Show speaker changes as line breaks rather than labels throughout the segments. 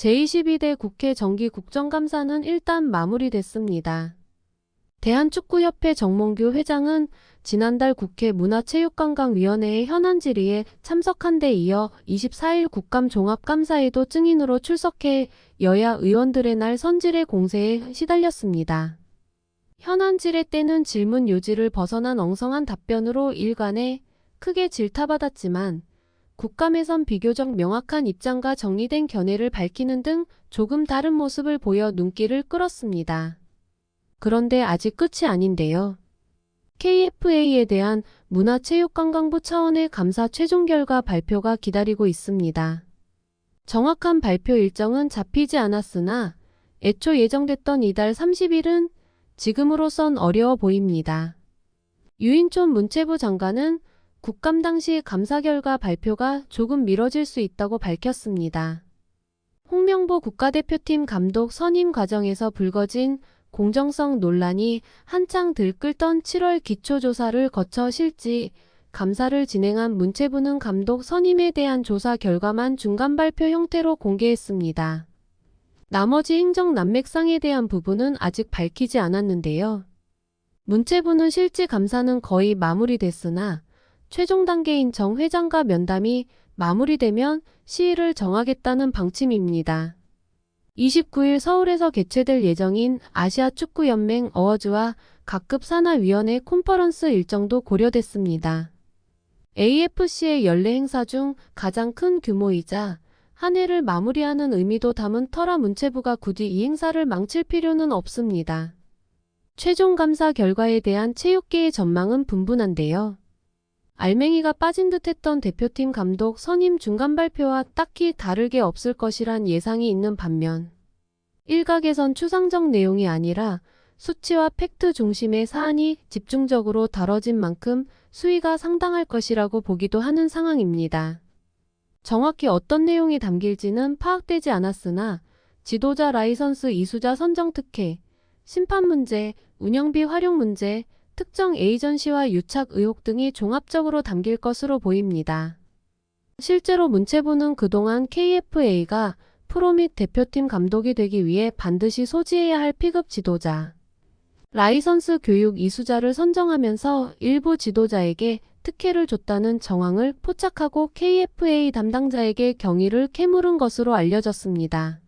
제22대 국회 정기 국정감사는 일단 마무리됐습니다. 대한축구협회 정몽규 회장은 지난달 국회 문화체육관광위원회의 현안 질의에 참석한 데 이어 24일 국감 종합감사에도 증인으로 출석해 여야 의원들의 날 선질의 공세에 시달렸습니다. 현안 질의 때는 질문 요지를 벗어난 엉성한 답변으로 일간에 크게 질타받았지만 국감에선 비교적 명확한 입장과 정리된 견해를 밝히는 등 조금 다른 모습을 보여 눈길을 끌었습니다. 그런데 아직 끝이 아닌데요. KFA에 대한 문화체육관광부 차원의 감사 최종 결과 발표가 기다리고 있습니다. 정확한 발표 일정은 잡히지 않았으나 애초 예정됐던 이달 30일은 지금으로선 어려워 보입니다. 유인촌 문체부 장관은 국감 당시 감사 결과 발표가 조금 미뤄질 수 있다고 밝혔습니다. 홍명보 국가대표팀 감독 선임 과정에서 불거진 공정성 논란이 한창 들끓던 7월 기초조사를 거쳐 실지 감사를 진행한 문체부는 감독 선임에 대한 조사 결과만 중간 발표 형태로 공개했습니다. 나머지 행정 난맥상에 대한 부분은 아직 밝히지 않았는데요. 문체부는 실지 감사는 거의 마무리됐으나 최종 단계인 정 회장과 면담이 마무리되면 시일을 정하겠다는 방침입니다. 29일 서울에서 개최될 예정인 아시아축구연맹 어워즈와 각급 산하위원회 컨퍼런스 일정도 고려됐습니다. AFC의 연례 행사 중 가장 큰 규모이자 한 해를 마무리하는 의미도 담은 터라 문체부가 굳이 이 행사를 망칠 필요는 없습니다. 최종 감사 결과에 대한 체육계의 전망은 분분한데요. 알맹이가 빠진 듯했던 대표팀 감독 선임 중간 발표와 딱히 다를 게 없을 것이란 예상이 있는 반면 일각에선 추상적 내용이 아니라 수치와 팩트 중심의 사안이 집중적으로 다뤄진 만큼 수위가 상당할 것이라고 보기도 하는 상황입니다. 정확히 어떤 내용이 담길지는 파악되지 않았으나 지도자 라이선스 이수자 선정 특혜, 심판 문제, 운영비 활용 문제, 특정 에이전시와 유착 의혹 등이 종합적으로 담길 것으로 보입니다. 실제로 문체부는 그동안 KFA가 프로 및 대표팀 감독이 되기 위해 반드시 소지해야 할 P급 지도자, 라이선스 교육 이수자를 선정하면서 일부 지도자에게 특혜를 줬다는 정황을 포착하고 KFA 담당자에게 경위를 캐물은 것으로 알려졌습니다.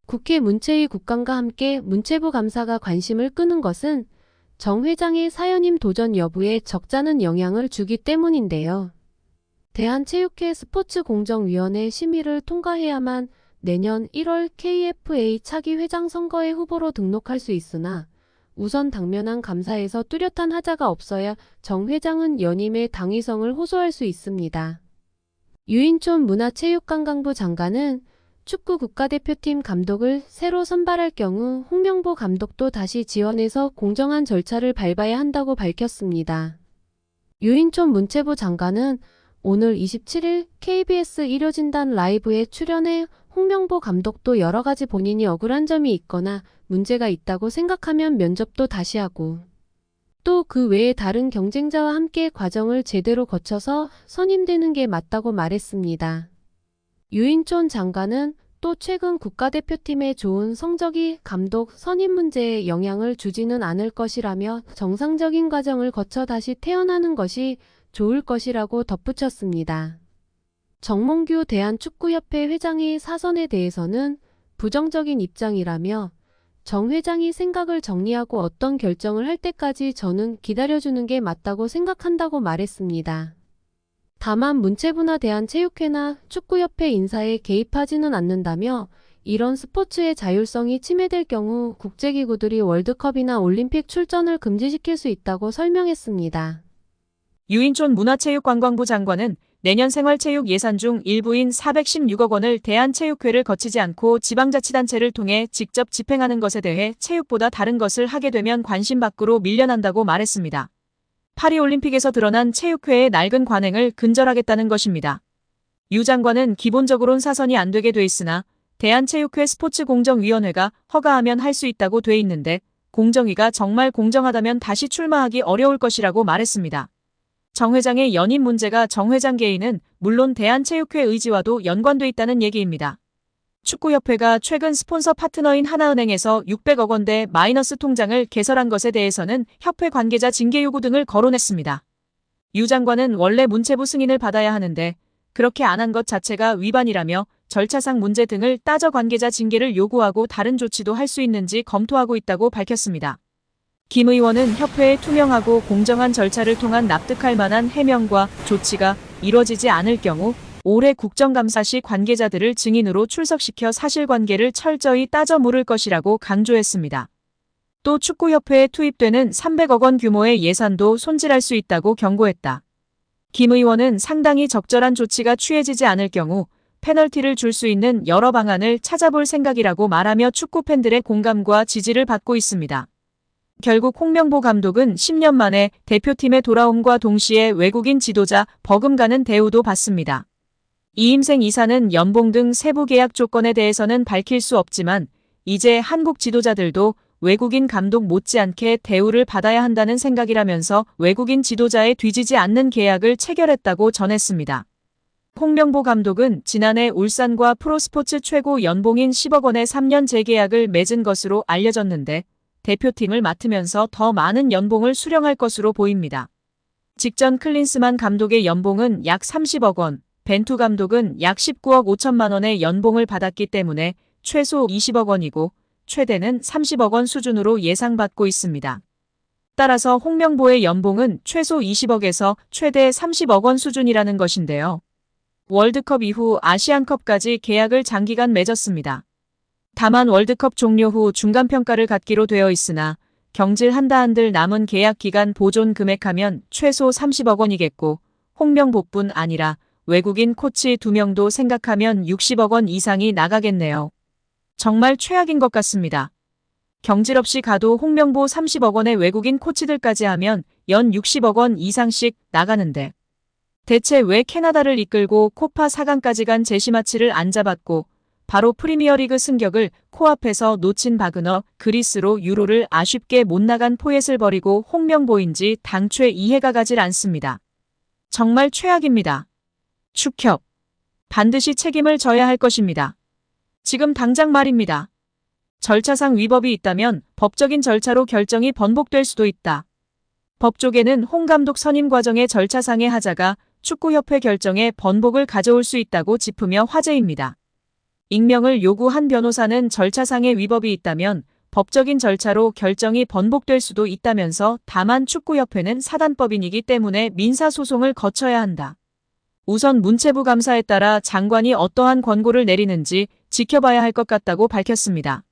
국회 문체위 국감과 함께 문체부 감사가 관심을 끄는 것은 정 회장의 사연임 도전 여부에 적잖은 영향을 주기 때문인데요. 대한체육회 스포츠공정위원회 심의를 통과해야만 내년 1월 KFA 차기 회장 선거에 후보로 등록할 수 있으나 우선 당면한 감사에서 뚜렷한 하자가 없어야 정 회장은 연임의 당위성을 호소할 수 있습니다. 유인촌 문화체육관광부 장관은 축구 국가대표팀 감독을 새로 선발할 경우 홍명보 감독도 다시 지원해서 공정한 절차를 밟아야 한다고 밝혔습니다. 유인촌 문체부 장관은 오늘 27일 KBS 일요진단 라이브에 출연해 홍명보 감독도 여러 가지 본인이 억울한 점이 있거나 문제가 있다고 생각하면 면접도 다시 하고 또 그 외에 다른 경쟁자와 함께 과정을 제대로 거쳐서 선임되는 게 맞다고 말했습니다. 유인촌 장관은 또 최근 국가대표팀의 좋은 성적이 감독 선임 문제에 영향을 주지는 않을 것이라며 정상적인 과정을 거쳐 다시 태어나는 것이 좋을 것이라고 덧붙였습니다. 정몽규 대한축구협회 회장의 사선에 대해서는 부정적인 입장이라며 정 회장이 생각을 정리하고 어떤 결정을 할 때까지 저는 기다려주는 게 맞다고 생각한다고 말했습니다. 다만 문체부나 대한체육회나 축구협회 인사에 개입하지는 않는다며 이런 스포츠의 자율성이 침해될 경우 국제기구들이 월드컵이나 올림픽 출전을 금지시킬 수 있다고 설명했습니다.
유인촌 문화체육관광부 장관은 내년 생활체육 예산 중 일부인 416억 원을 대한체육회를 거치지 않고 지방자치단체를 통해 직접 집행하는 것에 대해 체육보다 다른 것을 하게 되면 관심 밖으로 밀려난다고 말했습니다. 파리올림픽에서 드러난 체육회의 낡은 관행을 근절하겠다는 것입니다. 유 장관은 기본적으론 사선이 안 되게 돼 있으나 대한체육회 스포츠공정위원회가 허가하면 할 수 있다고 돼 있는데 공정위가 정말 공정하다면 다시 출마하기 어려울 것이라고 말했습니다. 정 회장의 연임 문제가 정 회장 개인은 물론 대한체육회 의지와도 연관돼 있다는 얘기입니다. 축구협회가 최근 스폰서 파트너인 하나은행에서 600억 원대 마이너스 통장을 개설한 것에 대해서는 협회 관계자 징계 요구 등을 거론했습니다. 유 장관은 원래 문체부 승인을 받아야 하는데 그렇게 안 한 것 자체가 위반이라며 절차상 문제 등을 따져 관계자 징계를 요구하고 다른 조치도 할 수 있는지 검토하고 있다고 밝혔습니다. 김 의원은 협회의 투명하고 공정한 절차를 통한 납득할 만한 해명과 조치가 이뤄지지 않을 경우 올해 국정감사 시 관계자들을 증인으로 출석시켜 사실관계를 철저히 따져 물을 것이라고 강조했습니다. 또 축구협회에 투입되는 300억 원 규모의 예산도 손질할 수 있다고 경고했다. 김 의원은 상당히 적절한 조치가 취해지지 않을 경우 페널티를 줄 수 있는 여러 방안을 찾아볼 생각이라고 말하며 축구 팬들의 공감과 지지를 받고 있습니다. 결국 홍명보 감독은 10년 만에 대표팀에 돌아옴과 동시에 외국인 지도자 버금가는 대우도 받습니다. 이임생 이사는 연봉 등 세부 계약 조건에 대해서는 밝힐 수 없지만 이제 한국 지도자들도 외국인 감독 못지않게 대우를 받아야 한다는 생각이라면서 외국인 지도자에 뒤지지 않는 계약을 체결했다고 전했습니다. 홍명보 감독은 지난해 울산과 프로스포츠 최고 연봉인 10억 원의 3년 재계약을 맺은 것으로 알려졌는데 대표팀을 맡으면서 더 많은 연봉을 수령할 것으로 보입니다. 직전 클린스만 감독의 연봉은 약 30억 원, 벤투 감독은 약 19억 5천만 원의 연봉을 받았기 때문에 최소 20억 원이고 최대는 30억 원 수준으로 예상받고 있습니다. 따라서 홍명보의 연봉은 최소 20억에서 최대 30억 원 수준이라는 것인데요. 월드컵 이후 아시안컵까지 계약을 장기간 맺었습니다. 다만 월드컵 종료 후 중간평가를 갖기로 되어 있으나 경질 한들 남은 계약 기간 보존 금액하면 최소 30억 원이겠고 홍명보뿐 아니라 외국인 코치 2명도 생각하면 60억 원 이상이 나가겠네요. 정말 최악인 것 같습니다. 경질 없이 가도 홍명보 30억 원의 외국인 코치들까지 하면 연 60억 원 이상씩 나가는데 대체 왜 캐나다를 이끌고 코파 4강까지 간 제시마치를 안 잡았고 바로 프리미어리그 승격을 코앞에서 놓친 바그너 그리스로 유로를 아쉽게 못 나간 포엣을 버리고 홍명보인지 당최 이해가 가질 않습니다. 정말 최악입니다. 축협. 반드시 책임을 져야 할 것입니다. 지금 당장 말입니다. 절차상 위법이 있다면 법적인 절차로 결정이 번복될 수도 있다. 법조계는 홍 감독 선임 과정의 절차상의 하자가 축구협회 결정에 번복을 가져올 수 있다고 짚으며 화제입니다. 익명을 요구한 변호사는 절차상의 위법이 있다면 법적인 절차로 결정이 번복될 수도 있다면서 다만 축구협회는 사단법인이기 때문에 민사소송을 거쳐야 한다. 우선 문체부 감사에 따라 장관이 어떠한 권고를 내리는지 지켜봐야 할 것 같다고 밝혔습니다.